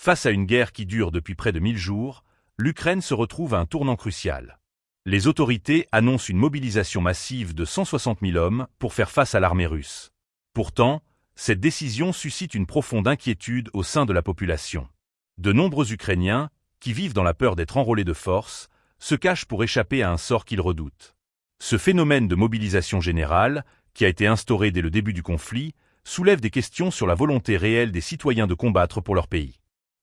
Face à une guerre qui dure depuis près de 1000 jours, l'Ukraine se retrouve à un tournant crucial. Les autorités annoncent une mobilisation massive de 160 000 hommes pour faire face à l'armée russe. Pourtant, cette décision suscite une profonde inquiétude au sein de la population. De nombreux Ukrainiens, qui vivent dans la peur d'être enrôlés de force, se cachent pour échapper à un sort qu'ils redoutent. Ce phénomène de mobilisation générale, qui a été instauré dès le début du conflit, soulève des questions sur la volonté réelle des citoyens de combattre pour leur pays.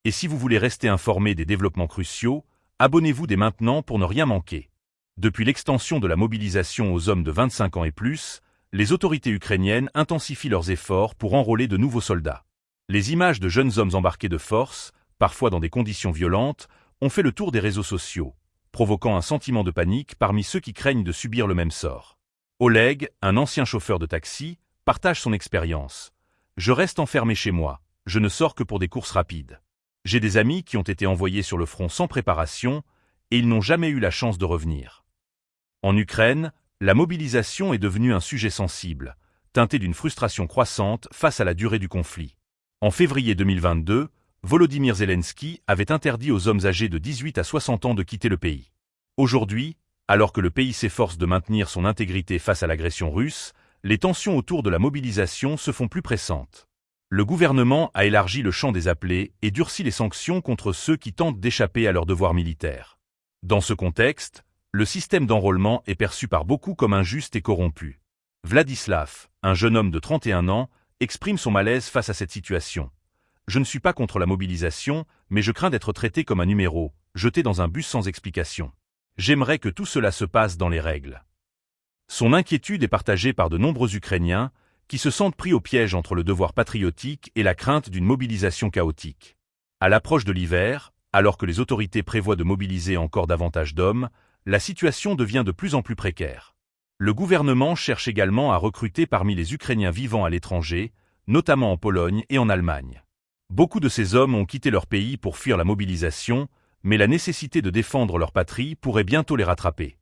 Et si vous voulez rester informé des développements cruciaux, abonnez-vous dès maintenant pour ne rien manquer. Depuis l'extension de la mobilisation aux hommes de 25 ans et plus, les autorités ukrainiennes intensifient leurs efforts pour enrôler de nouveaux soldats. Les images de jeunes hommes embarqués de force, parfois dans des conditions violentes, ont fait le tour des réseaux sociaux, provoquant un sentiment de panique parmi ceux qui craignent de subir le même sort. Oleg, un ancien chauffeur de taxi, partage son expérience. « Je reste enfermé chez moi, je ne sors que pour des courses rapides. J'ai des amis qui ont été envoyés sur le front sans préparation et ils n'ont jamais eu la chance de revenir. » En Ukraine, la mobilisation est devenue un sujet sensible, teinté d'une frustration croissante face à la durée du conflit. En février 2022, Volodymyr Zelensky avait interdit aux hommes âgés de 18 à 60 ans de quitter le pays. Aujourd'hui, alors que le pays s'efforce de maintenir son intégrité face à l'agression russe, les tensions autour de la mobilisation se font plus pressantes. Le gouvernement a élargi le champ des appelés et durci les sanctions contre ceux qui tentent d'échapper à leurs devoirs militaires. Dans ce contexte, le système d'enrôlement est perçu par beaucoup comme injuste et corrompu. Vladislav, un jeune homme de 31 ans, exprime son malaise face à cette situation. « Je ne suis pas contre la mobilisation, mais je crains d'être traité comme un numéro, jeté dans un bus sans explication. J'aimerais que tout cela se passe dans les règles. » Son inquiétude est partagée par de nombreux Ukrainiens qui se sentent pris au piège entre le devoir patriotique et la crainte d'une mobilisation chaotique. À l'approche de l'hiver, alors que les autorités prévoient de mobiliser encore davantage d'hommes, la situation devient de plus en plus précaire. Le gouvernement cherche également à recruter parmi les Ukrainiens vivant à l'étranger, notamment en Pologne et en Allemagne. Beaucoup de ces hommes ont quitté leur pays pour fuir la mobilisation, mais la nécessité de défendre leur patrie pourrait bientôt les rattraper.